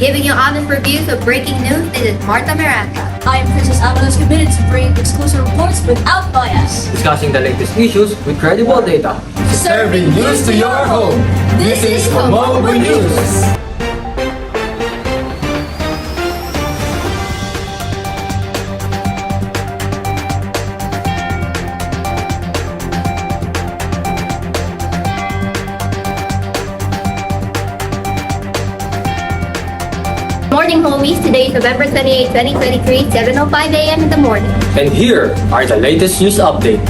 Giving you honest reviews of breaking news, this is Marta Miranda. I am Princess Avalos, committed to bring exclusive reports without bias. Discussing the latest issues with credible data. Serving news to your home. This is homobonews. Morning, homies. Today is November 28, 2023, 7:05 a.m. in the morning. And here are the latest news update.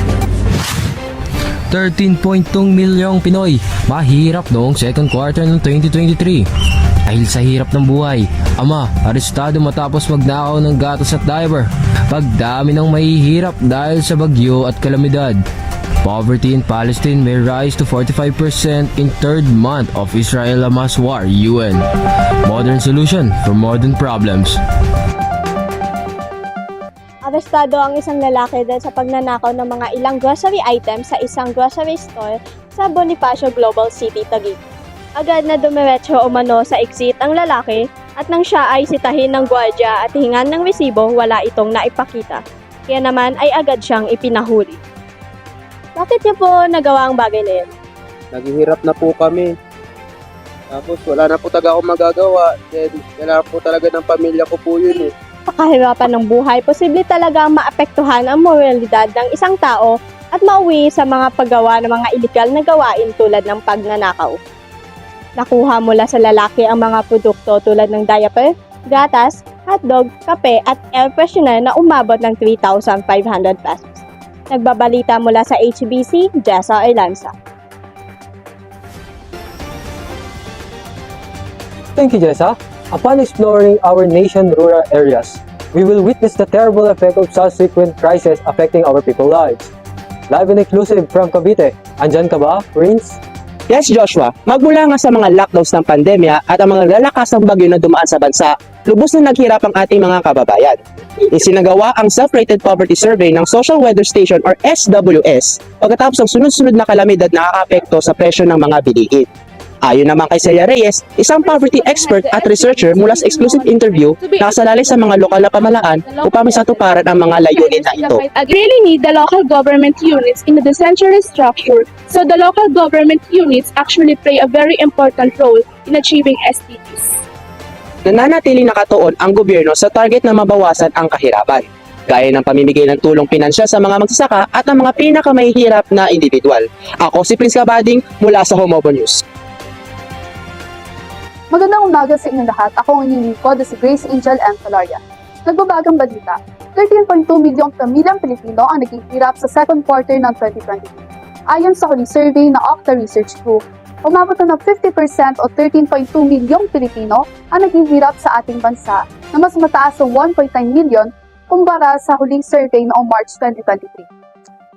13.2 milyong Pinoy mahirap noong second quarter ng 2023. Dahil sa hirap ng buhay, ama, arestado matapos magnakaw ng gatas at diaper. Pagdami ng mahihirap dahil sa bagyo at kalamidad. Poverty in Palestine may rise to 45% in third month of Israel-Hamas war, UN. Modern solution for modern problems. Arestado ang isang lalaki dahil sa pagnanakaw ng mga ilang grocery items sa isang grocery store sa Bonifacio Global City, Taguig. Agad na dumiretso umano sa exit ang lalaki at nang siya ay sitahin ng gwardya at hingan ng resibo, wala itong naipakita. Kaya naman ay agad siyang ipinahuli. Bakit niyo po nagawa ang bagay na yun? Naghihirap na po kami. Tapos wala na po talaga akong magagawa. Then, kailangan po talaga ng pamilya ko po yun eh. Sa kahirapan ng buhay, posible talagang maapektuhan ang moralidad ng isang tao at mauwi sa mga paggawa ng mga illegal na gawain tulad ng pagnanakaw. Nakuha mula sa lalaki ang mga produkto tulad ng diaper, gatas, hotdog, kape at air freshener na umabot ng 3,500 pesos. Nagbabalita mula sa HBC, Jessa Erlanza. Thank you, Jessa. Upon exploring our nation's rural areas, we will witness the terrible effect of subsequent crises affecting our people's lives. Live and exclusive from Cavite. Andyan ka ba, Prince? Yes, Joshua. Magmula nga sa mga lockdowns ng pandemya at ang mga lalakasang bagyo na dumaan sa bansa, lubos na naghirap ang ating mga kababayan. Isinagawa ang Self-Rated Poverty Survey ng Social Weather Station or SWS pagkatapos ng sunod-sunod na kalamidad na nakakaapekto sa presyo ng mga bilihin. Ayon naman kay Celia Reyes, isang poverty expert at researcher mula sa exclusive interview na kasalali sa mga lokal na pamahalaan upang masatuparan ang mga layunin na ito. Really need the local government units in the decentralized structure, so the local government units actually play a very important role in achieving SDGs. Nananatiling nakatuon ang gobyerno sa target na mabawasan ang kahirapan, gaya ng pamimigay ng tulong pinansyal sa mga magsasaka at ang mga pinakamahihirap na individual. Ako si Prince Kabading mula sa homobonews. Magandang umaga sa inyong lahat. Ako ang inyong lingkod, si Grace Angel M. Falaria. Nagbabagang balita, 13.2 milyong pamilyang Pilipino ang naging hirap sa second quarter ng 2023. Ayon sa huling survey ng Okta Research Group, umabot na ng 50% o 13.2 milyong Pilipino ang naging hirap sa ating bansa na mas mataas sa 1.9 milyon kumpara sa huling survey noong March 2023.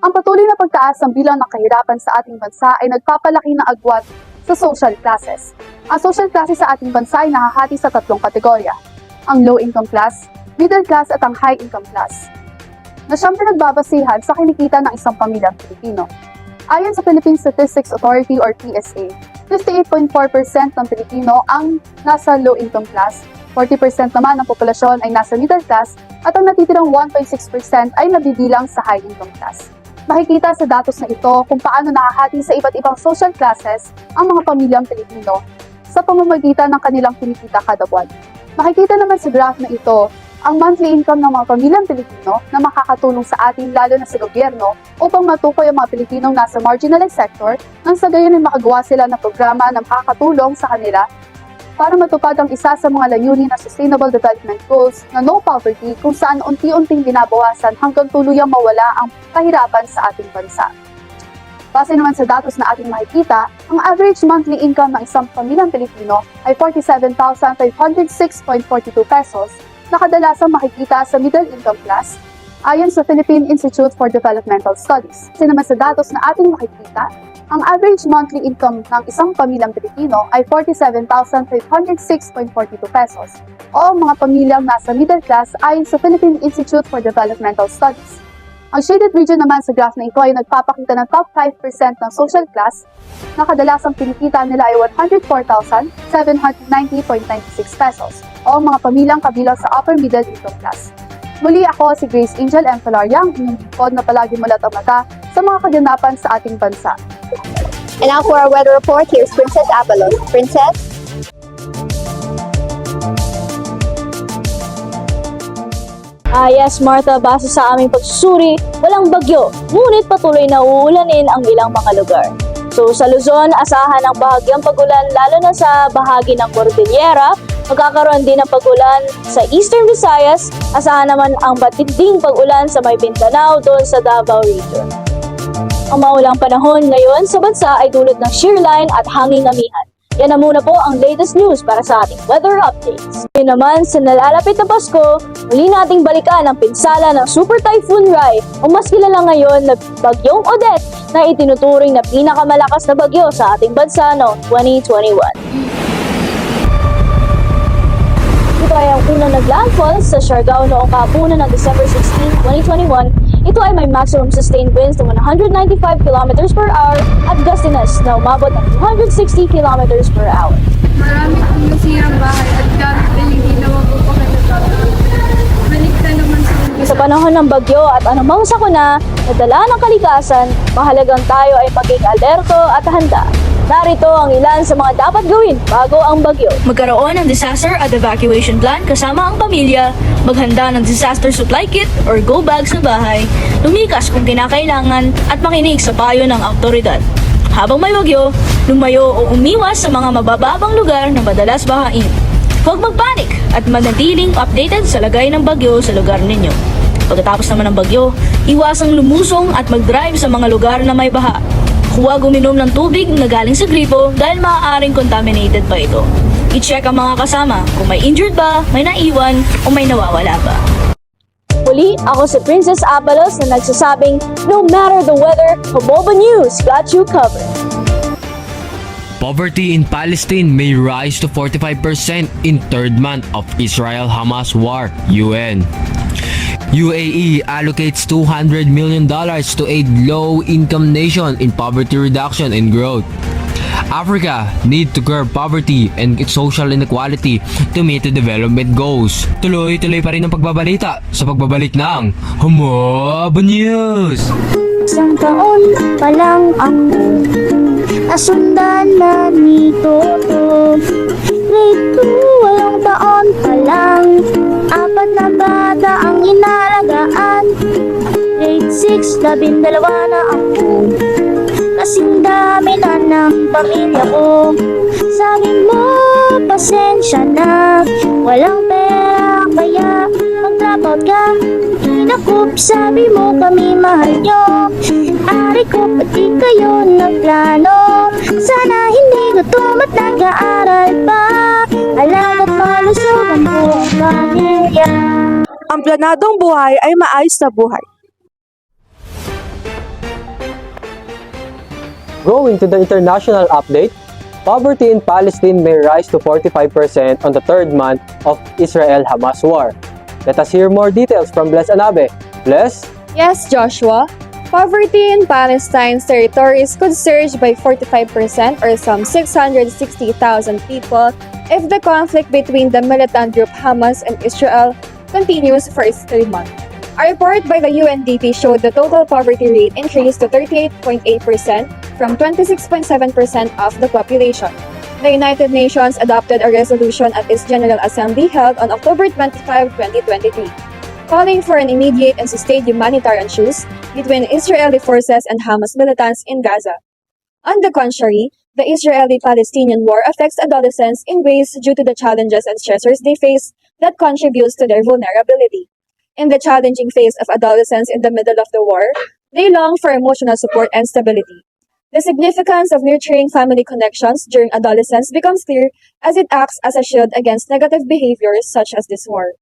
Ang patuloy na pagtaas ng bilang ng kahirapan sa ating bansa ay nagpapalaki ng agwat sa social classes. Ang social classes sa ating bansa ay nahahati sa tatlong kategorya, ang low-income class, middle class at ang high-income class, na siyang pinagbabasihan sa kinikita ng isang pamilyang Pilipino. Ayon sa Philippine Statistics Authority or PSA, 58.4% ng Pilipino ang nasa low-income class, 40% naman ng populasyon ay nasa middle class, at ang natitirang 1.6% ay nabibilang sa high-income class. Makikita sa datos na ito kung paano nakahati sa iba't ibang social classes ang mga pamilyang Pilipino sa pamamagitan ng kanilang kinikita kada buwan. Makikita naman sa graph na ito ang monthly income ng mga pamilyang Pilipino na makakatulong sa atin lalo na sa gobyerno upang matukoy ang mga Pilipinong nasa marginalized sector nang sa gayon ay makagawa sila ng programa na makakatulong sa kanila para matupad ang isa sa mga layunin ng Sustainable Development Goals na no poverty kung saan unti-unting binabawasan hanggang tuluyang mawala ang kahirapan sa ating bansa. Base naman sa datos na ating makikita, ang average monthly income ng isang pamilyang Pilipino ay 47,506.42 pesos na kadalasang makikita sa middle income class ayon sa Philippine Institute for Developmental Studies. Base naman sa datos na ating makikita, ang average monthly income ng isang pamilyang Pilipino ay 47,506.42 pesos o ang mga pamilyang nasa middle class ayon sa Philippine Institute for Developmental Studies. Ang shaded region naman sa graph na ito ay nagpapakita ng top 5% ng social class na kadalasang kinikita nila ay 104,790.96 pesos. o mga pamilyang kabilang sa upper middle income class. Muli ako si Grace Angel M. Falaria, ang inyong lingkod na palagi mulat ang mata sa mga kaganapan sa ating bansa. And now for our weather report, here's Princess Abalos. Princess? Yes, Martha, base sa aming pagsusuri, walang bagyo, ngunit patuloy na uulanin ang ilang mga lugar. So sa Luzon, asahan ang bahagyang pagulan lalo na sa bahagi ng Cordillera. Magkakaroon din ng pagulan sa Eastern Visayas. Asahan naman ang matinding pagulan sa may Mindanao doon sa Davao Region. Ang maulang panahon ngayon sa bansa ay dulot ng shearline at hanging amihan. Yan na muna po ang latest news para sa ating weather updates. Ngayon naman sa nalalapit na Pasko, muli nating balikan ang pinsala ng Super Typhoon Rai o mas kilala ngayon na Bagyong Odette na itinuturing na pinakamalakas na bagyo sa ating bansa noong 2021. Ito ay ang unang naglandfall sa Siargao noong kahapunan ng December 16, 2021. Ito ay may maximum sustained winds ng 195 km per hour at gustiness na umabot ng 260 km per hour. Marami kong nasirang bahay at gamit na hindi na magpapakalaga. Balik na naman Sa panahon ng bagyo at anumang sakuna na dala ng kalikasan, mahalagang tayo ay maging alerto at handa. Narito ang ilan sa mga dapat gawin bago ang bagyo. Magkaroon ng disaster at evacuation plan kasama ang pamilya, maghanda ng disaster supply kit or go bag sa bahay, lumikas kung kinakailangan at makinig sa payo ng autoridad. Habang may bagyo, lumayo o umiwas sa mga mabababang lugar na madalas bahain. Huwag magpanik at manatiling updated sa lagay ng bagyo sa lugar ninyo. Pagkatapos naman ng bagyo, iwasang lumusong at mag-drive sa mga lugar na may baha. Huwag uminom ng tubig na galing sa gripo dahil maaaring contaminated pa ito. I-check ang mga kasama kung may injured ba, may naiwan o may nawawala ba. Muli, ako si Princess Abalos na nagsasabing, no matter the weather, homobonews got you covered. Poverty in Palestine may rise to 45% in third month of Israel-Hamas war, UN. UAE allocates $200 million to aid low-income nation in poverty reduction and growth. Africa need to curb poverty and social inequality to meet the development goals. Tuloy-tuloy pa rin ang pagbabalita sa pagbabalik ng homobonews. Isang taon pa lang ako, nasundan na ni Toto. Grade 2, walang taon pa lang, 4 na bata ang inalagaan. Grade 6, 12 na ako, kasing dami na ng pamilya ko. Sabi mo, pasensya na, walang pera kaya mag-drop out ka. Nakup, sabi mo kami mahal nyo. Ari ko, pati kayo nagplano. Sana hindi gutom at nag-aaral pa. Alam at malusog ang buong pamilya. Ang planadong buhay ay maayos na buhay. Going to the international update, poverty in Palestine may rise to 45% on the third month of Israel-Hamas war. Let us hear more details from Bless Anabe. Bless? Yes, Joshua. Poverty in Palestine's territories could surge by 45% or some 660,000 people if the conflict between the militant group Hamas and Israel continues for its third month. A report by the UNDP showed the total poverty rate increased to 38.8% from 26.7% of the population. The United Nations adopted a resolution at its General Assembly held on October 25, 2023, calling for an immediate and sustained humanitarian truce between Israeli forces and Hamas militants in Gaza. On the contrary, the Israeli-Palestinian war affects adolescents in ways due to the challenges and stressors they face that contributes to their vulnerability. In the challenging phase of adolescence in the middle of the war, they long for emotional support and stability. The significance of nurturing family connections during adolescence becomes clear as it acts as a shield against negative behaviors such as this war.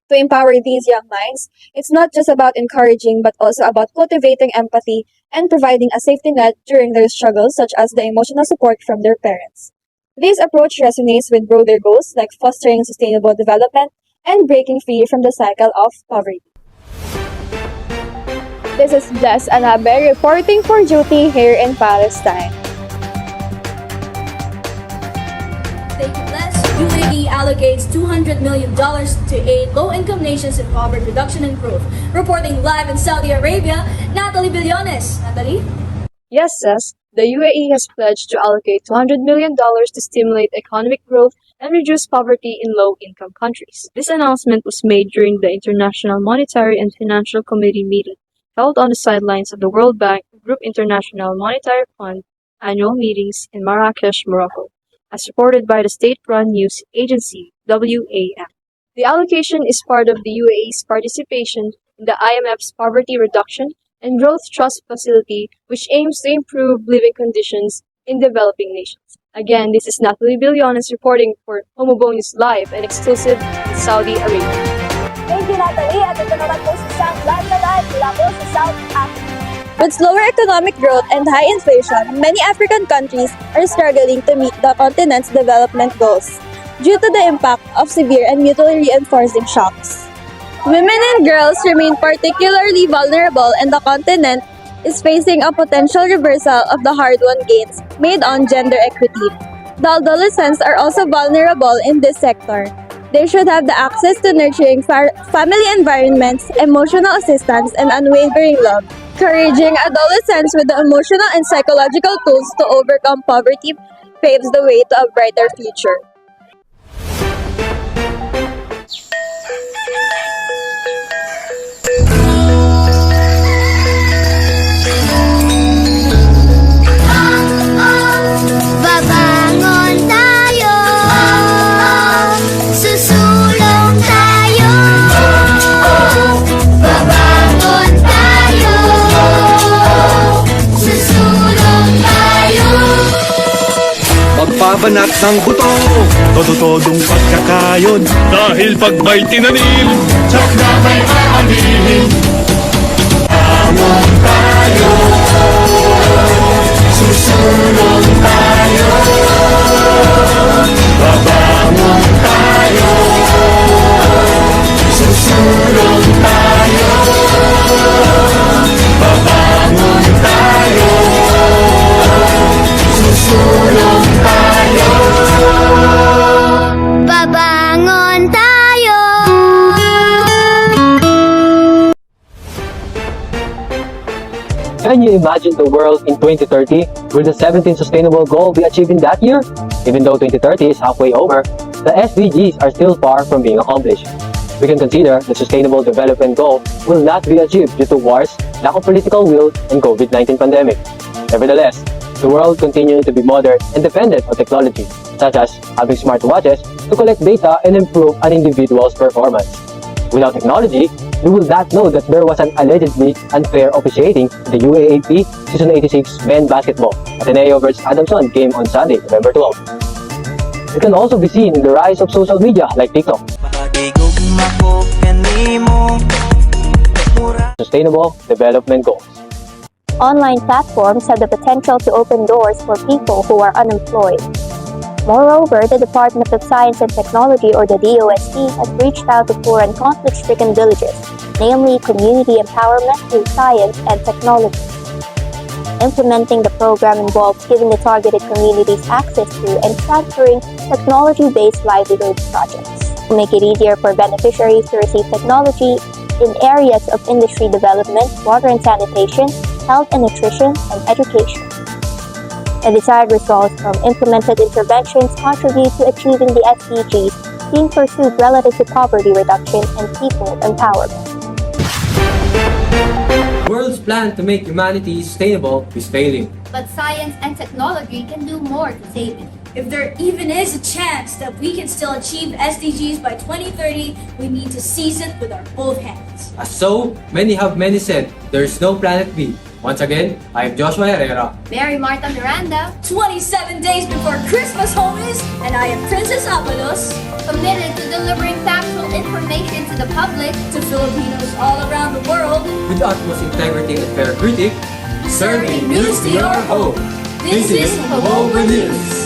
To empower these young minds, it's not just about encouraging but also about cultivating empathy and providing a safety net during their struggles such as the emotional support from their parents. This approach resonates with broader goals like fostering sustainable development and breaking free from the cycle of poverty. This is Bless Anabe reporting for duty here in Palestine. Thank you, Bless. UAE allocates $200 million to aid low-income nations in poverty reduction and growth. Reporting live in Saudi Arabia, Natalie Billones. Natalie? Yes, Sess. The UAE has pledged to allocate $200 million to stimulate economic growth and reduce poverty in low-income countries. This announcement was made during the International Monetary and Financial Committee meeting held on the sidelines of the World Bank Group International Monetary Fund annual meetings in Marrakesh, Morocco, as reported by the state-run news agency WAM. The allocation is part of the UAE's participation in the IMF's Poverty Reduction and Growth Trust Facility, which aims to improve living conditions in developing nations. Again, this is Natalie Billones reporting for homobonews live and exclusive in Saudi Arabia. Thank you, Natalie. At ito naman po si Sam live na live mula po sa South Africa. With slower economic growth and high inflation, many African countries are struggling to meet the continent's development goals due to the impact of severe and mutually reinforcing shocks. Women and girls remain particularly vulnerable, and the continent is facing a potential reversal of the hard-won gains made on gender equity. The adolescents are also vulnerable in this sector. They should have the access to nurturing family environments, emotional assistance, and unwavering love. Encouraging adolescents with the emotional and psychological tools to overcome poverty paves the way to a brighter future. Babangon tayo, susulong tayo. Babangon tayo, susulong tayo. Magpabanat ng buto, todo-todong pagkakayod. Dahil pag may tinanim, tsak na may aanihin. Bangon tayo, susulong tayo. Babangon tayo, susulong tayo. Babangon tayo, susulong tayo. Babangon tayo. Can you imagine the world in 2030? Will the 17th Sustainable Goal be achieved in that year? Even though 2030 is halfway over, the SDGs are still far from being accomplished. We can consider the Sustainable Development Goal will not be achieved due to wars, lack of political will, and COVID-19 pandemic. Nevertheless, the world continues to be modern and dependent on technology, such as having smartwatches to collect data and improve an individual's performance. Without technology, we will not know that there was an allegedly unfair officiating the UAAP Season 86 Men Basketball Ateneo vs Adamson game on Sunday, November 12. It can also be seen in the rise of social media like TikTok. Sustainable Development Goals. Online platforms have the potential to open doors for people who are unemployed. Moreover, the Department of Science and Technology, or the DOST, has reached out to poor and conflict-stricken villages, namely community empowerment through science and technology. Implementing the program involves giving the targeted communities access to and transferring technology-based livelihood projects to make it easier for beneficiaries to receive technology in areas of industry development, water and sanitation, health and nutrition, and education. The desired results from implemented interventions contribute to achieving the SDGs being pursued relative to poverty reduction and people empowerment. The world's plan to make humanity sustainable is failing. But science and technology can do more to save it. If there even is a chance that we can still achieve SDGs by 2030, we need to seize it with our both hands. As so many said, there is no planet B. Once again, I am Joshua Herrera. Mary Marta Miranda, 27 days before Christmas, homies, and I am Princess Apalos, committed to delivering factual information to the public, to Filipinos all around the world, With utmost integrity and fair critic, serving news to your home. This is homobonews.